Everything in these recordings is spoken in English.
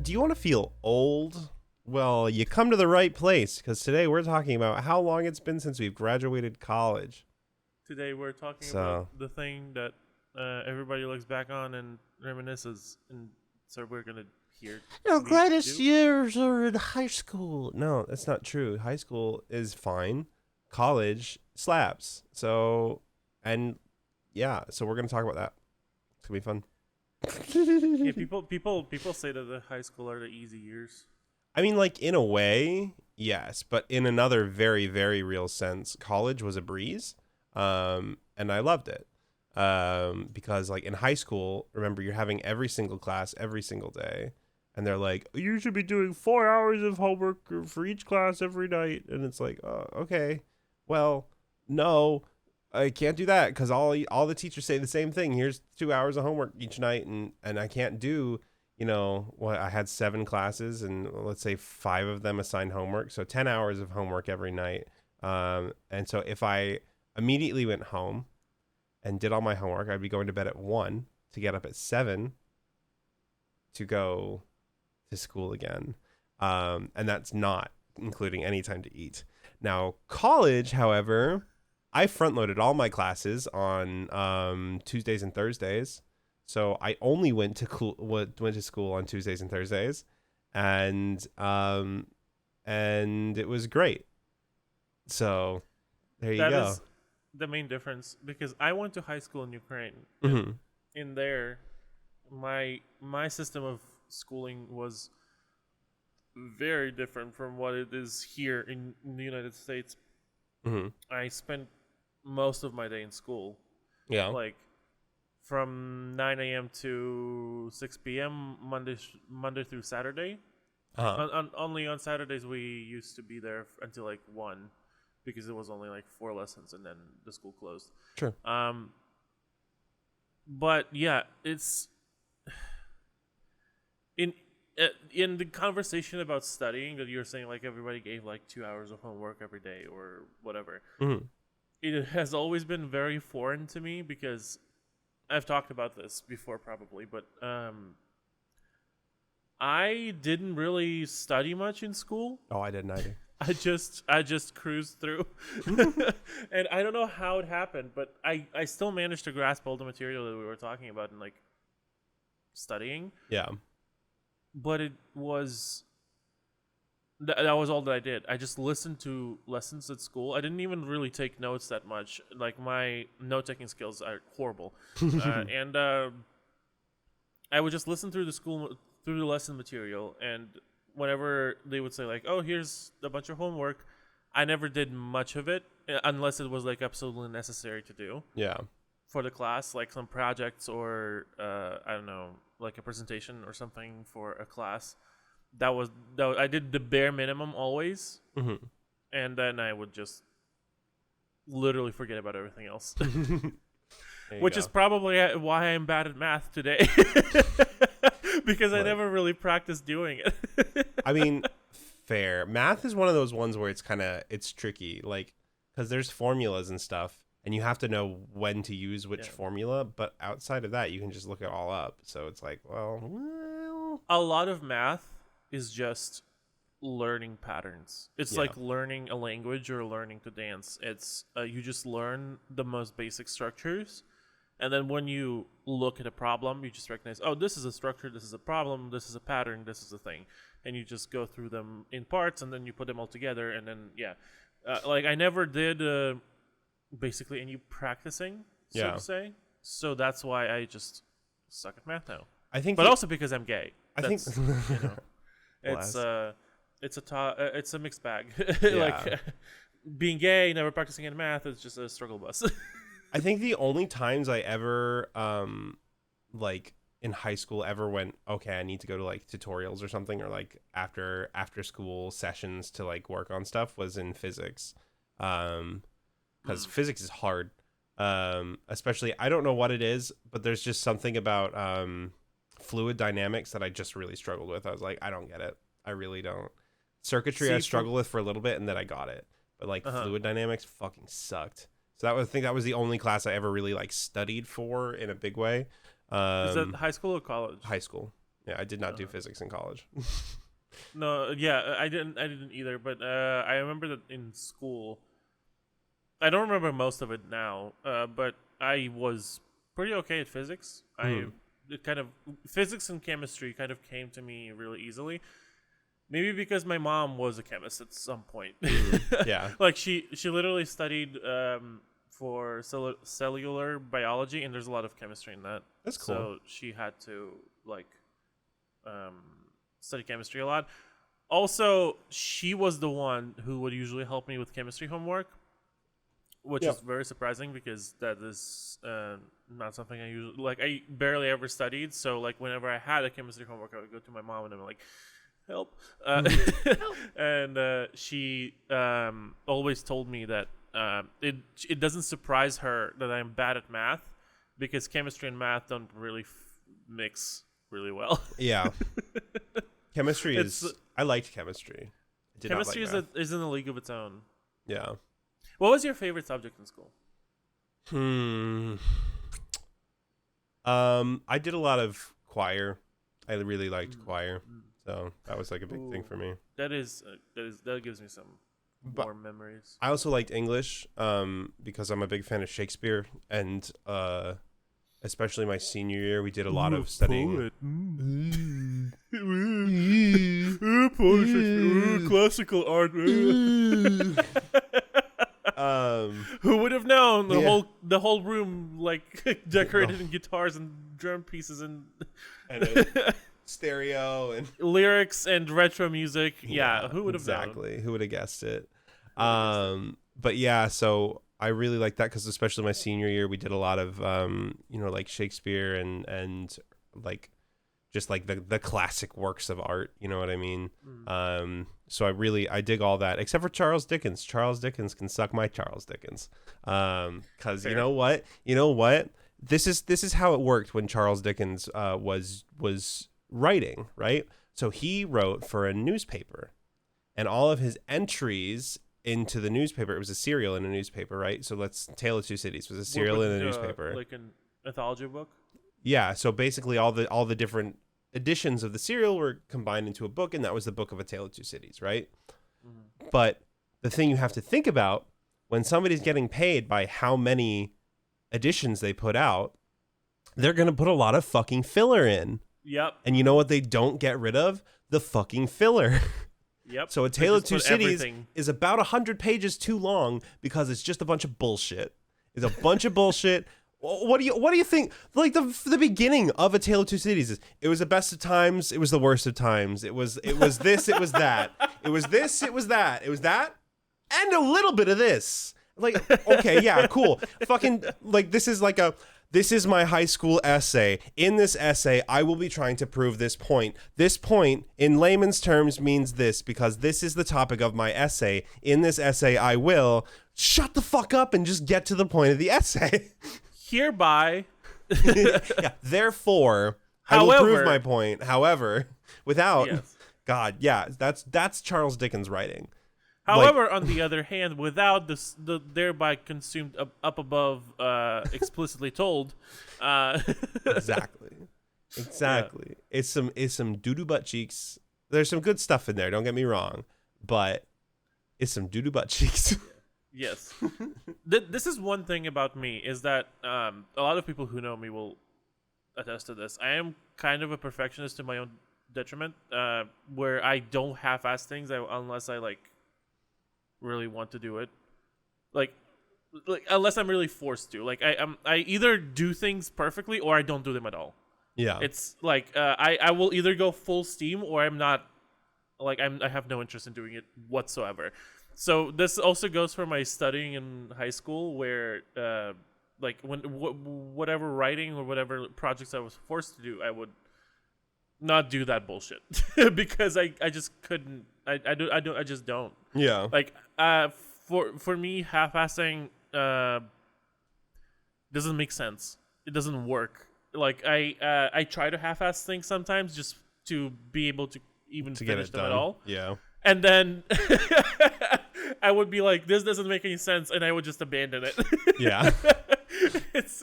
Do you want to feel old? Well, you come to the right place because today we're talking about how long it's been since we've graduated college. Today we're talking So- about the thing that everybody looks back on and reminisces, and so we're gonna hear. Your me greatest do. years are in high school. No, that's not true. High school is fine. College slaps. So, and yeah, so we're going to talk about that. It's going to be fun. Yeah, people say that the high school are the easy years. I mean, like, in a way, yes, but in another very, very real sense, college was a breeze, and I loved it, because, like, in high school, remember, you're having every single class every single day, and they're like, you should be doing 4 hours of homework for each class every night, and it's like, oh, okay, well, no, I can't do that, because all the teachers say the same thing. Here's 2 hours of homework each night, and I can't do, you know, what, I had 7 classes and let's say 5 of them assigned homework. So 10 hours of homework every night. And so if I immediately went home and did all my homework, I'd be going to bed at 1 to get up at 7 to go to school again. And that's not including any time to eat. Now, college, however, I front loaded all my classes on Tuesdays and Thursdays. So I only went to school on Tuesdays and Thursdays, and it was great. So there you That go. is the main difference, because I went to high school in Ukraine. Mhm. In there, my system of schooling was very different from what it is here in the United States. Mhm. I spent most of my day in school, Yeah. like from 9 a.m. to 6 p.m. Monday through Saturday. Uh-huh. Only on Saturdays we used to be there until like 1, because it was only like 4 lessons and then the school closed. Sure. But yeah, it's in the conversation about studying that you're saying, like, everybody gave like 2 hours of homework every day or whatever. Mhm. It has always been very foreign to me, because I've talked about this before probably, but I didn't really study much in school. Oh, I didn't either. I just cruised through. And I don't know how it happened, but I still managed to grasp all the material that we were talking about and like studying. Yeah. But it was that was all that I did. I just listened to lessons at school. I didn't even really take notes that much. Like, my note taking skills are horrible, and I would just listen through the lesson material. And whenever they would say like, "Oh, here's a bunch of homework," I never did much of it unless it was like absolutely necessary to do Yeah. for the class, like some projects or I don't know, like a presentation or something for a class. That was I did the bare minimum always, Mhm. and then I would just literally forget about everything else, There you which go. is probably why I'm bad at math today, because I Right. never really practiced doing it. I mean, fair. Math is one of those ones where it's tricky, like, because there's formulas and stuff, and you have to know when to use which Yeah. formula. But outside of that, you can just look it all up. So it's like, well, A lot of math is just learning patterns. It's Yeah. like learning a language or learning to dance. It's you just learn the most basic structures, and then when you look at a problem, you just recognize, oh, this is a structure, this is a problem, this is a pattern, this is a thing, and you just go through them in parts, and then you put them all together, and then like, I never did basically any practicing, so Yeah. to say. So that's why I just suck at math now. I think, But also because I'm gay. I think, That's, you know, Bless. it's a mixed bag. Yeah. Like, being gay, never practicing in math is just a struggle bus. I think the only times I ever, like in high school, ever went, okay, I need to go to like tutorials or something, or like after school sessions to like work on stuff, was in physics, because physics is hard. Especially, I don't know what it is, but there's just something about fluid dynamics that I just really struggled with. I was like, I don't get it. I really don't. Circuitry, I struggled with for a little bit, and then I got it. But like fluid dynamics fucking sucked. So I think that was the only class I ever really like studied for in a big way. Is that high school or college? High school? Yeah, I did not do physics in college. No, yeah, I didn't either. But I remember that in school. I don't remember most of it now, but I was pretty okay at physics. Physics and chemistry kind of came to me really easily. Maybe because my mom was a chemist at some point. Yeah. Like she literally studied for cellular biology, and there's a lot of chemistry in that. That's cool. So she had to study chemistry a lot. Also, she was the one who would usually help me with chemistry homework, which is very surprising because that is not something I usually like. I barely ever studied, so like whenever I had a chemistry homework, I would go to my mom and I'm like, help. And she always told me that it doesn't surprise her that I'm bad at math because chemistry and math don't really mix really well. Yeah. Chemistry is... I liked chemistry. Chemistry is in a league of its own. Yeah. What was your favorite subject in school? I did a lot of choir. I really liked choir. So that was like a big thing for me. That gives me some warm memories. I also liked English because I'm a big fan of Shakespeare, and especially my senior year, we did a lot of studying. Classical art. Who would have known the whole room like decorated in guitars and drum pieces and stereo and lyrics and retro music. Yeah, who would have known? Exactly. Who would have guessed it? But yeah, so I really like that because especially my senior year, we did a lot of like Shakespeare and like just like the classic works of art. You know what I mean? So I dig all that except for Charles Dickens. Charles Dickens can suck my Charles Dickens. Because you know what? This is how it worked when Charles Dickens was writing, right? So he wrote for a newspaper, and all of his entries into the newspaper, it was a serial in a newspaper, right? So Tale of Two Cities was a serial in a newspaper, like an anthology book. Yeah, so basically all the different editions of the serial were combined into a book, and that was the book of A Tale of Two Cities, right? Mm-hmm. But the thing you have to think about when somebody's getting paid by how many editions they put out, they're going to put a lot of fucking filler in. Yep. And you know what they don't get rid of? The fucking filler. Yep. So A Tale of Two Cities is about 100 pages too long because it's just a bunch of bullshit. It's a bunch of bullshit. What do you think? Like the beginning of A Tale of Two Cities is it was the best of times, it was the worst of times. It was this, it was that. It was this, it was that. It was that, and a little bit of this. Like, okay, yeah, cool. Fucking like this is my high school essay. In this essay, I will be trying to prove this point. This point, in layman's terms, means this because this is the topic of my essay. In this essay, I will shut the fuck up and just get to the point of the essay. Hereby. Yeah, therefore, I will prove my point. However, without God, yeah, that's Charles Dickens writing. However, on the other hand, without the thereby consumed up above explicitly told. Exactly. Yeah. It's some doo-doo butt cheeks. There's some good stuff in there, don't get me wrong, but it's some doo-doo butt cheeks. Yes. This is one thing about me is that a lot of people who know me will attest to this. I am kind of a perfectionist to my own detriment, where I don't half-ass things unless I really want to do it, like unless I'm really forced to. Like I either do things perfectly or I don't do them at all. Yeah, it's like I will either go full steam or I'm not. Like I have no interest in doing it whatsoever. So this also goes for my studying in high school, where whatever writing or whatever projects I was forced to do, I would not do that bullshit because I just couldn't. I just don't. Yeah. Like for me, half-assing doesn't make sense. It doesn't work. Like I try to half-ass things sometimes just to be able to even finish them at all. Yeah. And then I would be like, this doesn't make any sense, and I would just abandon it. Yeah. it's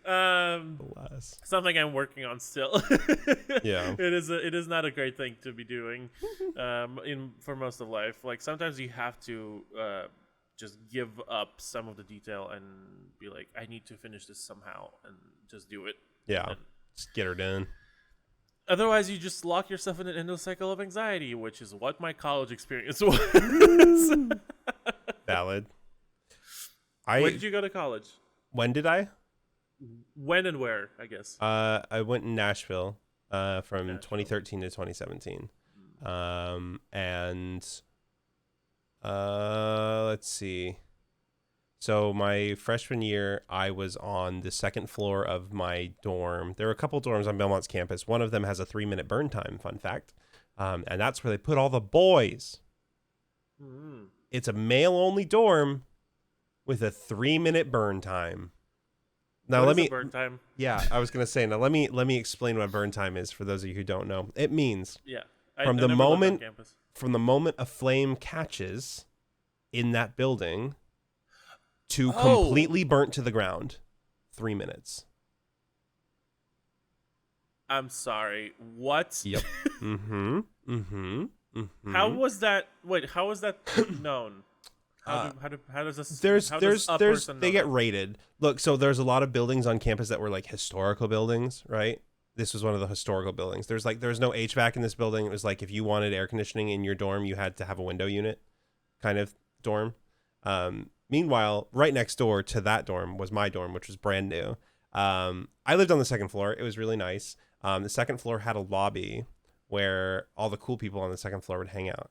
Alas. something I'm working on still. Yeah. It is not a great thing to be doing for most of life. Like sometimes you have to just give up some of the detail and be like, I need to finish this somehow, and just do it. Yeah. And Just get her done. otherwise, you just lock yourself in an endless cycle of anxiety, which is what my college experience was. Valid. When did you go to college? When did I? When and where, I guess. I went in Nashville from 2013 to 2017. And let's see. So my freshman year, I was on the second floor of my dorm. There were a couple dorms on Belmont's campus. One of them has a 3-minute burn time, fun fact. And that's where they put all the boys. Mm. It's a male-only dorm with a 3-minute burn time. Now let me burn time. Yeah, I was gonna say. Now let me explain what burn time is for those of you who don't know. It means from the moment a flame catches in that building to completely burnt to the ground, 3 minutes. I'm sorry. What? Yep. How was that? Wait, how was that known? How does this? They get rated. Look, so there's a lot of buildings on campus that were like historical buildings, right? This was one of the historical buildings. There's no HVAC in this building. It was like if you wanted air conditioning in your dorm, you had to have a window unit kind of dorm. Meanwhile, right next door to that dorm was my dorm, which was brand new. I lived on the second floor. It was really nice. The second floor had a lobby where all the cool people on the second floor would hang out,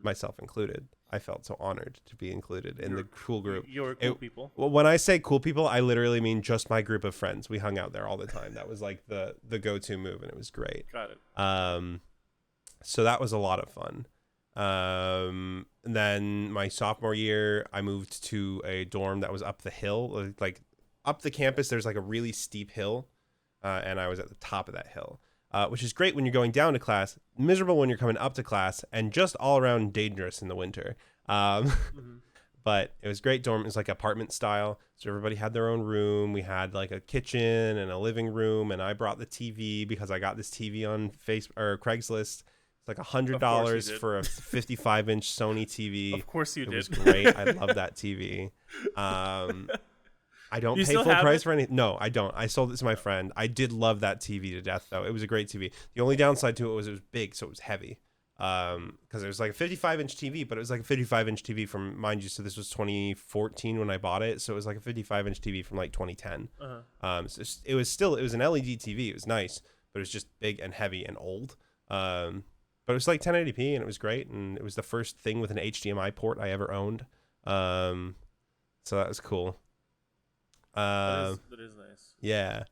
myself included. I felt so honored to be included in the cool group. You're cool people. Well, when I say cool people, I literally mean just my group of friends. We hung out there all the time. That was like the go-to move, and it was great. Got it. So that was a lot of fun. And then my sophomore year, I moved to a dorm that was up the hill, like up the campus. There's like a really steep hill, and I was at the top of that hill. Which is great when you're going down to class, miserable when you're coming up to class, and just all around dangerous in the winter. But it was great dorm. It was like apartment style. So everybody had their own room. We had like a kitchen and a living room. And I brought the TV because I got this TV on Facebook or Craigslist. It's like $100 for a 55-inch Sony TV. Of course you did. It was great. I love that TV. I don't pay full price for anything. No, I don't. I sold it to my friend. I did love that TV to death, though. It was a great TV. The only downside to it was big, so it was heavy. Because it was like a 55-inch TV, but it was like a 55-inch TV from, mind you, so this was 2014 when I bought it, so it was like a 55-inch TV from like 2010. So it was an LED TV. It was nice, but it was just big and heavy and old. But it was like 1080p, and it was great, and it was the first thing with an HDMI port I ever owned. So that was cool. That is nice. Yeah.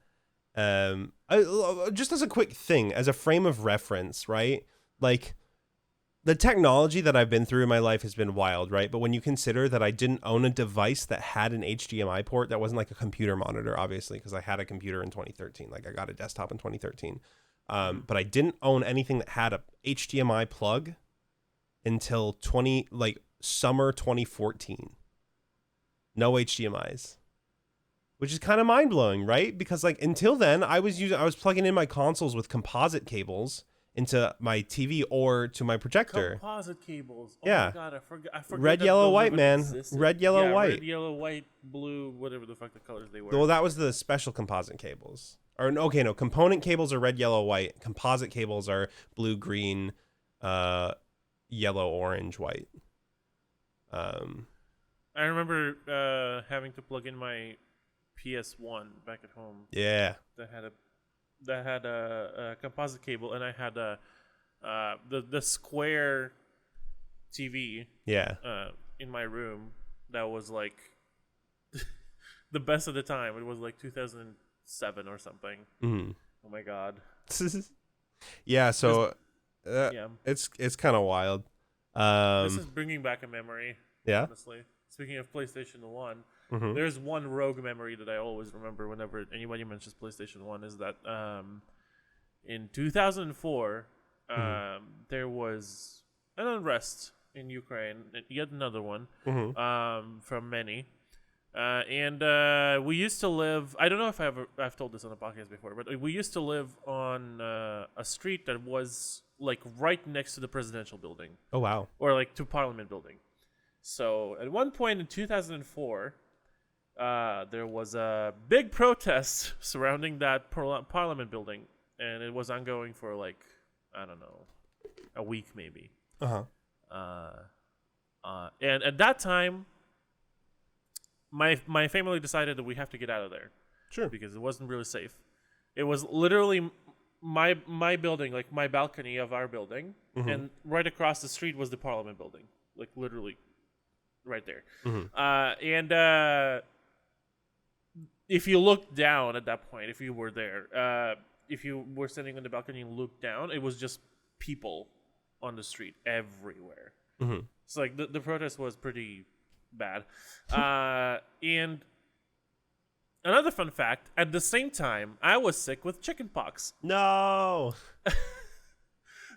Just as a quick thing, as a frame of reference, right? Like, the technology that I've been through in my life has been wild, right? But when you consider that I didn't own a device that had an HDMI port, that wasn't like a computer monitor, obviously, because I had a computer in 2013. Like, I got a desktop in 2013. But I didn't own anything that had a HDMI plug until summer 2014. No HDMIs. Which is kind of mind-blowing, right? Because like until then, I was plugging in my consoles with composite cables into my TV or to my projector. Composite cables. Oh yeah. My God, I forgot. Red, yellow, white, man. Red, yellow, white. Red, yellow, white, blue, whatever the fuck the colors they were. Well, that was the special composite cables. No. Component cables are red, yellow, white. Composite cables are blue, green, yellow, orange, white. I remember having to plug in my PS1 back at home. Yeah. That had a composite cable, and I had the square TV. Yeah. In my room, that was like the best of the time. It was like 2007 or something. Mm-hmm. Oh my God. Yeah. So it's kind of wild. This is bringing back a memory. Yeah. Honestly, speaking of PlayStation 1. Mm-hmm. There's one rogue memory that I always remember whenever anybody mentions PlayStation 1 is that in 2004, there was an unrest in Ukraine, yet another one from many. And we used to live. I don't know if I've told this on the podcast before, but we used to live on a street that was like right next to the presidential building, Oh wow. or like to Parliament building. So at one point in 2004, there was a big protest surrounding that Parliament building, and it was ongoing for like, I don't know, a week maybe. And at that time, my family decided that we have to get out of there. Sure. Because it wasn't really safe. It was literally my building, like my balcony of our building, and right across the street was the Parliament building, like literally right there. And if you looked down at that point, if you were there, if you were standing on the balcony and looked down, it was just people on the street everywhere. So like the protest was pretty bad. And another fun fact, at the same time, I was sick with chickenpox. No.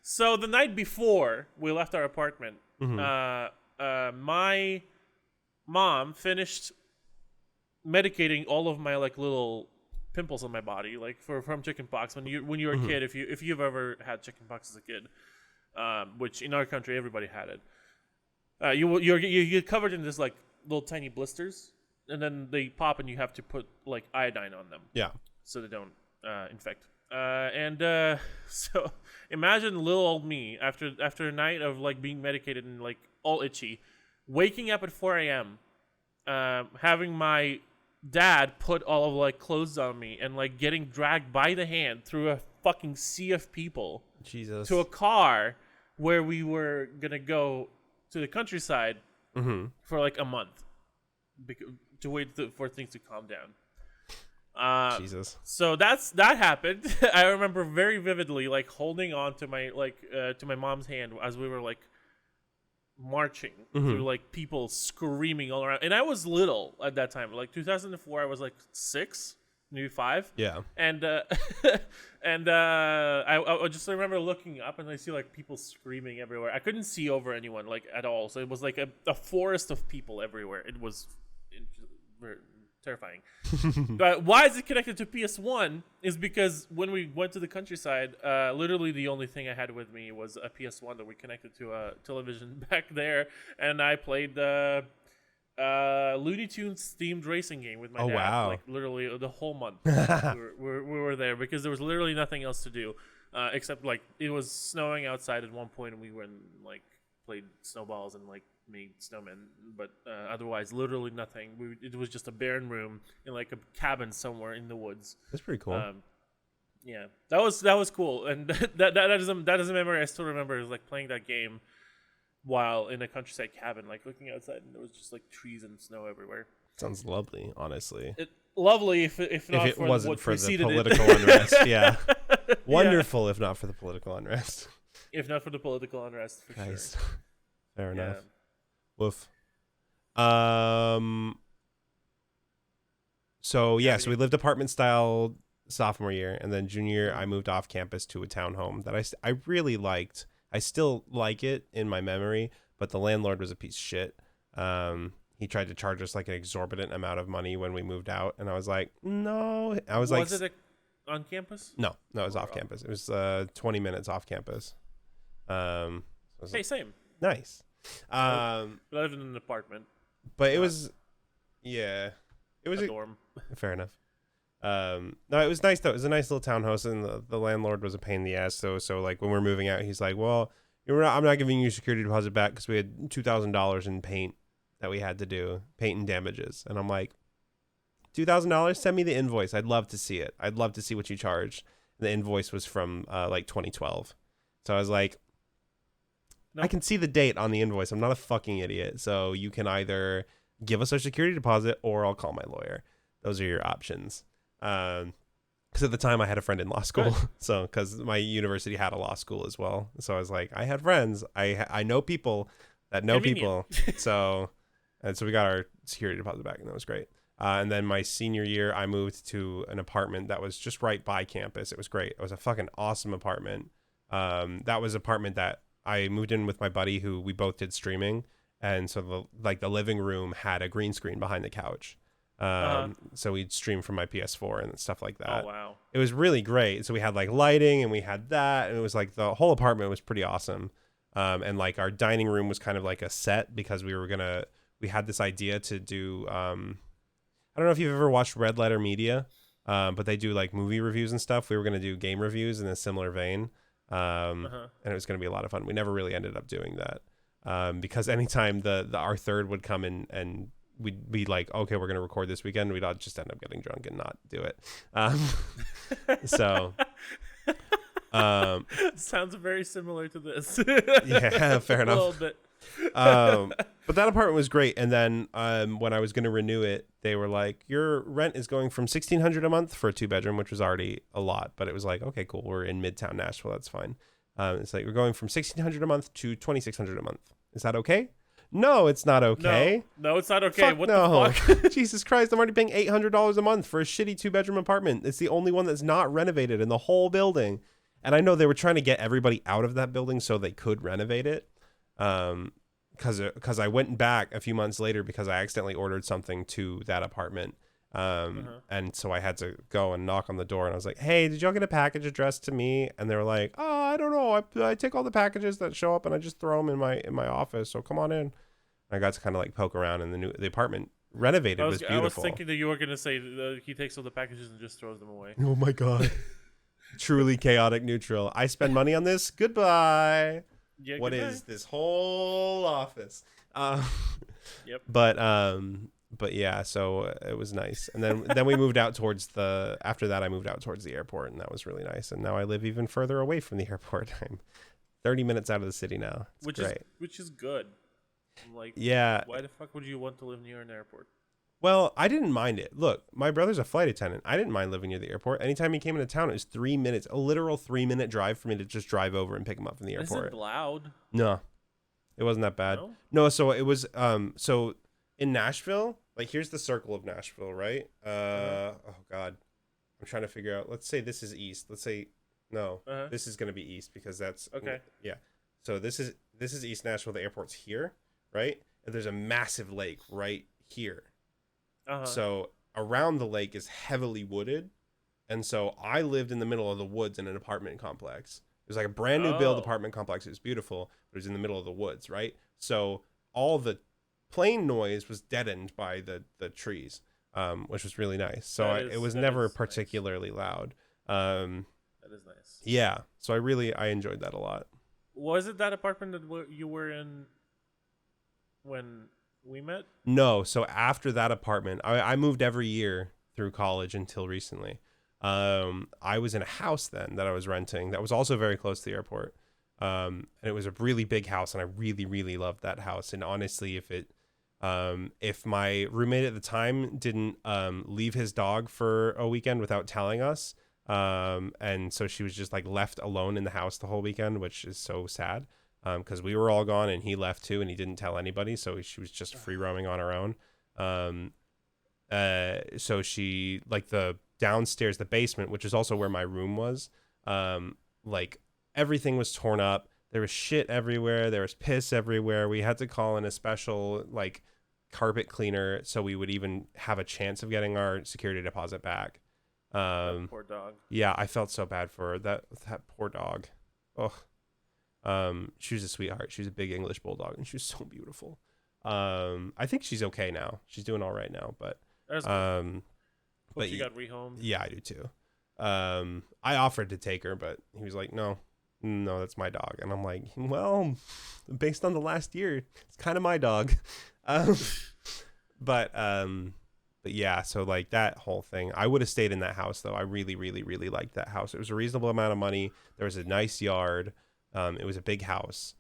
So the night before we left our apartment, my mom finished medicating all of my like little pimples on my body, like from chickenpox. When you're a kid, if you've ever had chickenpox as a kid, which in our country everybody had it, you get covered in this like little tiny blisters, and then they pop, and you have to put like iodine on them. Yeah. So they don't infect. So imagine little old me after a night of like being medicated and like all itchy, waking up at 4 a.m., having my dad put all of like clothes on me, and like getting dragged by the hand through a fucking sea of people Jesus. to a car where we were gonna go to the countryside for like a month to wait for things to calm down. Jesus. So that happened. I remember very vividly, like holding on to my mom's hand as we were like marching through like people screaming all around. And I was little at that time, like 2004. I was like 6, maybe 5. Yeah. And I just remember looking up, and I see like people screaming everywhere. I couldn't see over anyone like at all. So it was like a forest of people everywhere. It was terrifying. But why is it connected to PS1 is because when we went to the countryside, literally the only thing I had with me was a PS1 that we connected to a television back there, and I played the Looney Tunes themed racing game with my dad. Wow. Like literally the whole month we were there because there was literally nothing else to do, except like it was snowing outside at one point, and we went and like played snowballs and like made snowmen, but otherwise literally nothing. It was just a barren room in like a cabin somewhere in the woods. That's pretty cool. Yeah, that was cool, and that is a memory I still remember, is like playing that game while in a countryside cabin, like looking outside, and there was just like trees and snow everywhere. Sounds lovely, honestly. Lovely if not if it for wasn't what for the preceded political it. unrest. Yeah. Wonderful if not for the political unrest. If not for the political unrest, for Nice. sure. Fair enough. Yeah. Woof. So so we lived apartment style sophomore year, and then junior year I moved off campus to a townhome that I really liked. I still like it in my memory, but the landlord was a piece of shit. He tried to charge us like an exorbitant amount of money when we moved out, and I was like, no. Was it on campus? No, it was off campus. It was 20 minutes off campus. Hey, same. Nice. I lived in an apartment, but it was, it was a dorm. Fair enough. No, it was nice though. It was a nice little townhouse, and the landlord was a pain in the ass. So like when we're moving out, he's like, "Well, I'm not giving you security deposit back because we had $2,000 in paint that we had to do, paint and damages." And I'm like, $2,000? Send me the invoice. I'd love to see it. I'd love to see what you charged. The invoice was from like 2012. So I was like, I can see the date on the invoice. I'm not a fucking idiot. So you can either give us our security deposit or I'll call my lawyer. Those are your options. Because at the time I had a friend in law school. Good. So because my university had a law school as well. So I was like, I had friends. I know people that know Convenient. people. So we got our security deposit back, and that was great. And then my senior year, I moved to an apartment that was just right by campus. It was great. It was a fucking awesome apartment. That was an apartment that I moved in with my buddy who we both did streaming. And so the living room had a green screen behind the couch. Uh-huh. So we'd stream from my PS4 and stuff like that. Oh wow. It was really great. So we had like lighting and we had that, and it was like the whole apartment was pretty awesome. And like our dining room was kind of like a set because we had this idea to do. I don't know if you've ever watched Red Letter Media, but they do like movie reviews and stuff. We were gonna do game reviews in a similar vein, and it was gonna be a lot of fun. We never really ended up doing that because anytime the our third would come in and we'd be like, okay, we're gonna record this weekend, we'd all just end up getting drunk and not do it. So. Sounds very similar to this. Yeah, fair enough. A little bit. But that apartment was great. And then when I was going to renew it, they were like, your rent is going from $1,600 a month for a 2-bedroom, which was already a lot. But it was like, okay, cool. We're in Midtown Nashville. That's fine. It's like, we're going from $1,600 a month to $2,600 a month. Is that okay? No, it's not okay. No, it's not okay. Fuck what no. the fuck? Jesus Christ, I'm already paying $800 a month for a shitty 2-bedroom apartment. It's the only one that's not renovated in the whole building. And I know they were trying to get everybody out of that building so they could renovate it. Because I went back a few months later because I accidentally ordered something to that apartment. And so I had to go and knock on the door, and I was like, hey, did y'all get a package addressed to me? And they were like, oh, I don't know. I take all the packages that show up and I just throw them in my office. So come on in. I got to kind of like poke around, and the apartment renovated was beautiful. I was thinking that you were going to say he takes all the packages and just throws them away. Oh my God. Truly chaotic neutral. I spend money on this. Goodbye. Yeah, what goodbye. is this whole office? Yep. But yeah, so it was nice. And then we moved out after that I moved out towards the airport, and that was really nice. And now I live even further away from the airport. I'm 30 minutes out of the city now. It's great. Which is good. Like, yeah. Why the fuck would you want to live near an airport? Well, I didn't mind it. Look, my brother's a flight attendant. I didn't mind living near the airport. Anytime he came into town, it was 3 minutes, a literal 3-minute drive for me to just drive over and pick him up from the airport. Is it loud? No, it wasn't that bad. No, so it was, so in Nashville, like here's the circle of Nashville, right? Oh God, I'm trying to figure out, let's say this is east. Let's say, no, this is going to be east because that's, okay. Yeah. So this is East Nashville. The airport's here, right? And there's a massive lake right here. So around the lake is heavily wooded, and so I lived in the middle of the woods in an apartment complex. It was like a brand new build apartment complex. It was beautiful, but it was in the middle of the woods, right? So all the plane noise was deadened by the trees, which was really nice. So it was never particularly loud. That is nice. Yeah, so I enjoyed that a lot. Was it that apartment that you were in when we met? No, so after that apartment, I moved every year through college until recently. I was in a house then that I was renting that was also very close to the airport. And it was a really big house, and I really, really loved that house. And honestly, if my roommate at the time didn't leave his dog for a weekend without telling us, and so she was just like left alone in the house the whole weekend, which is so sad. Because we were all gone and he left too, and he didn't tell anybody, so she was just free roaming on her own. So she, like, the downstairs, the basement, which is also where my room was, like everything was torn up. There was shit everywhere. There was piss everywhere. We had to call in a special like carpet cleaner so we would even have a chance of getting our security deposit back. That poor dog. Yeah, I felt so bad for her. That poor dog. Oh. She was a sweetheart. She was a big English bulldog, and she was so beautiful. I think she's okay now. She's doing all right now, but but she got rehomed. Yeah, I do too. I offered to take her, but he was like, no, that's my dog. And I'm like, well, based on the last year, it's kind of my dog. But yeah, so like that whole thing, I would have stayed in that house though. I really, really, really liked that house. It was a reasonable amount of money. There was a nice yard. It was a big house.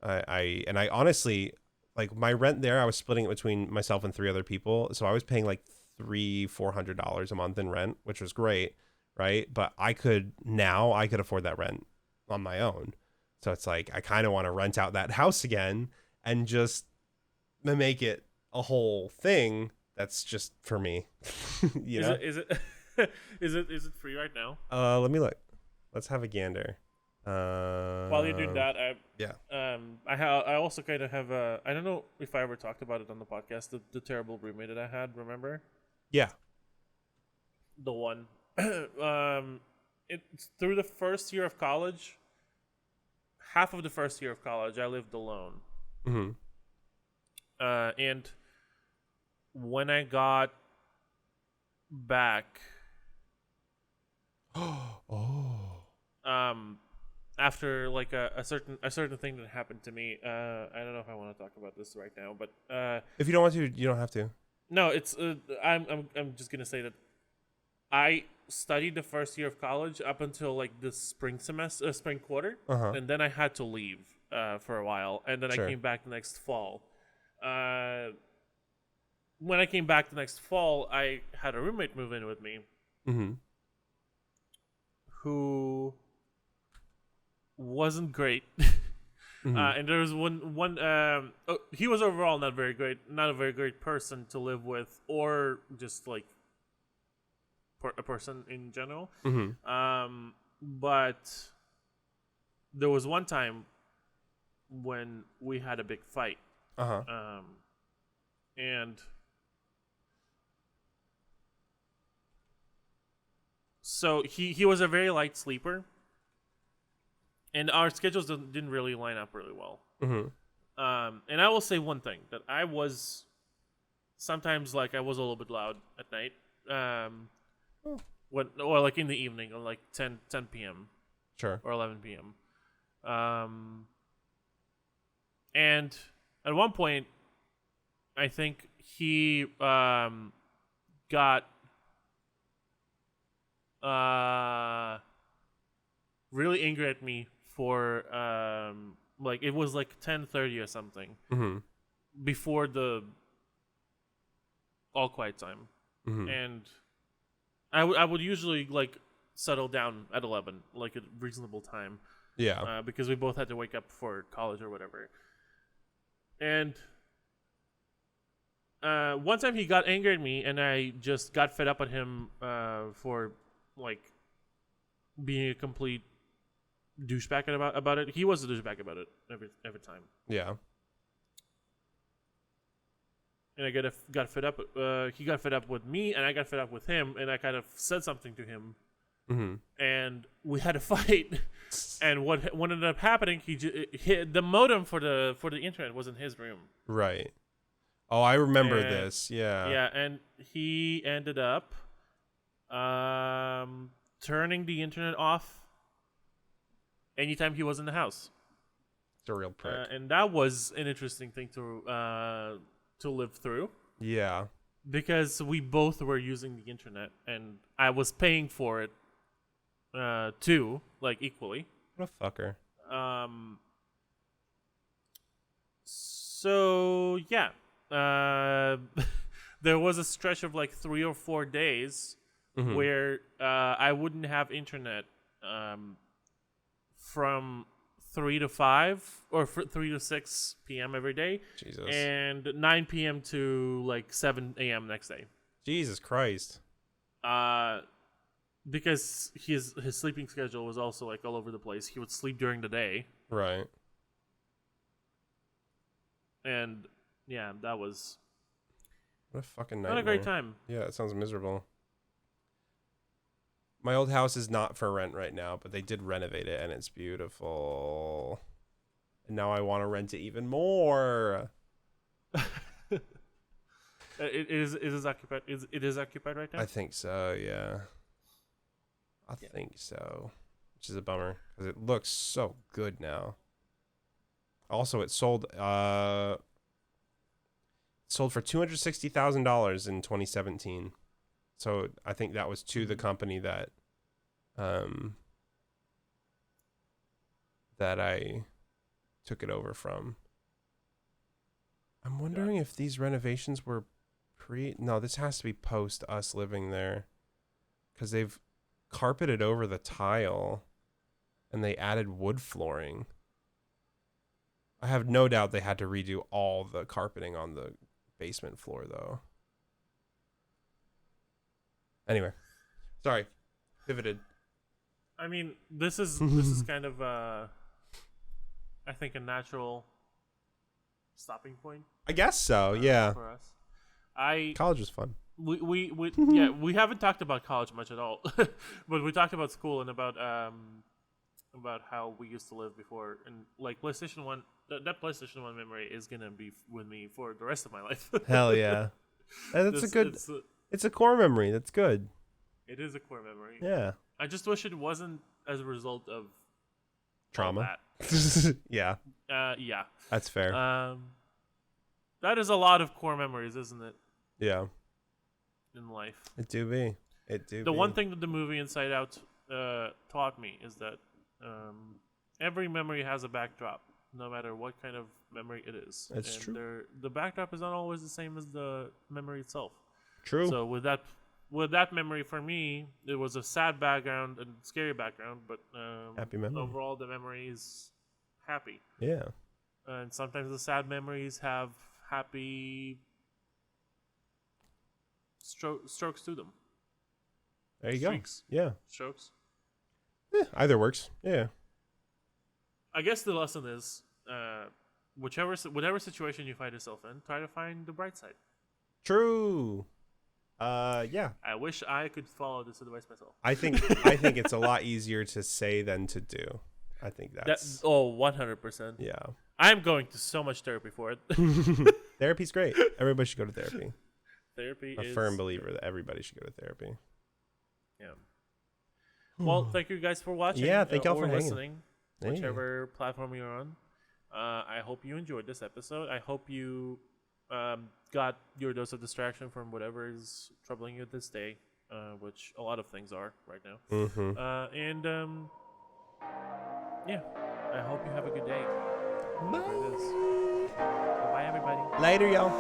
I honestly, like, my rent there, I was splitting it between myself and 3 other people. So I was paying like $400 a month in rent, which was great. Right. But I could afford that rent on my own. So it's like, I kind of want to rent out that house again and just make it a whole thing. That's just for me. Is it free right now? Let me look. Let's have a gander. While you're doing that, I also kind of have I don't know if I ever talked about it on the podcast, the terrible roommate that I had, remember? Yeah. The one. It's through the first year of college. Half of the first year of college, I lived alone. Mm-hmm. And when I got back, Oh. after like a certain thing that happened to me, I don't know if I want to talk about this right now, but If you don't want to, you don't have to. no, it's I'm just gonna say that I studied the first year of college up until like the spring quarter, Uh-huh. and then I had to leave for a while, and then Sure. I came back the next fall. When I came back the next fall, I had a roommate move in with me Mm-hmm. who wasn't great. Mm-hmm. And there was he was overall not a very great person to live with, or just like a person in general. Mm-hmm. But there was one time when we had a big fight, Uh-huh. and so he was a very light sleeper, and our schedules didn't really line up really well. Mm-hmm. And I will say one thing, that I was sometimes like I was a little bit loud at night. Or like in the evening, or like 10 p.m. Sure. or 11 p.m. And at one point, I think he got really angry at me for like it was like 10:30 or something, Mm-hmm. before the all quiet time. Mm-hmm. And I would usually like settle down at 11, like a reasonable time, Yeah. because we both had to wake up for college or whatever. And one time he got angry at me, and I just got fed up at him for like being a complete douchebag about it. He was a douchebag about it every time. Yeah. And I got fed up. He got fed up with me, and I got fed up with him, and I kind of said something to him, Mm-hmm. and we had a fight. And what ended up happening? The modem for the internet was in his room. Right. Oh, I remember And- this. Yeah. Yeah, and he ended up turning the internet off anytime he was in the house. It's a real prick. And that was an interesting thing to live through, Yeah. because we both were using the internet, and I was paying for it too, like equally. What a fucker. So yeah, there was a stretch of like 3 or 4 days Mhm. where I wouldn't have internet from 3 to 5 or 3 to 6 p.m. every day, Jesus. and 9 p.m. to like 7 a.m. next day. Jesus Christ. Because his sleeping schedule was also like all over the place. He would sleep during the day, Right. and yeah, that was What a fucking nightmare. not a great time. Yeah, it sounds miserable. My old house is not for rent right now, but they did renovate it, and it's beautiful. And now I want to rent it even more. It is occupied. It is occupied right now. I think so, yeah. I think so. Which is a bummer, because it looks so good now. Also, it sold for $260,000 in 2017. So I think that was to the company that I took it over from. I'm wondering if these renovations were no, this has to be post us living there, because they've carpeted over the tile and they added wood flooring. I have no doubt they had to redo all the carpeting on the basement floor, though. Anyway, sorry, pivoted. I mean, this is kind of I think a natural stopping point. I guess so, yeah. For us. College was fun. We yeah, we haven't talked about college much at all, but we talked about school and about how we used to live before, and like PlayStation 1. That PlayStation 1 memory is gonna be with me for the rest of my life. Hell yeah. That's a good. It's a core memory. That's good. It is a core memory. Yeah. I just wish it wasn't as a result of Trauma. Yeah. Yeah. That's fair. That is a lot of core memories, isn't it? Yeah. In life. It do be. It do. The one thing that the movie Inside Out taught me is that every memory has a backdrop, no matter what kind of memory it is. That's true. The backdrop is not always the same as the memory itself. True. So with that memory for me, it was a sad background and scary background, but happy memory. Overall the memory is happy. Yeah. And sometimes the sad memories have happy strokes to them. There you Streaks. go. Yeah. Strokes. Either works. Yeah. I guess the lesson is, whatever situation you find yourself in, try to find the bright side. True. Yeah. I wish I could follow this advice myself. I think it's a lot easier to say than to do. I think that's 100%. Yeah. I'm going to so much therapy for it. Therapy's great. Everybody should go to therapy. Therapy is a firm believer that everybody should go to therapy. Yeah. Well, thank you guys for watching. Yeah, thank y'all for listening. Hanging. Whichever platform you're on. I hope you enjoyed this episode. I hope you got your dose of distraction from whatever is troubling you this day, which a lot of things are right now. Mm-hmm. Yeah, I hope you have a good day. Bye. Bye, everybody. Later, y'all.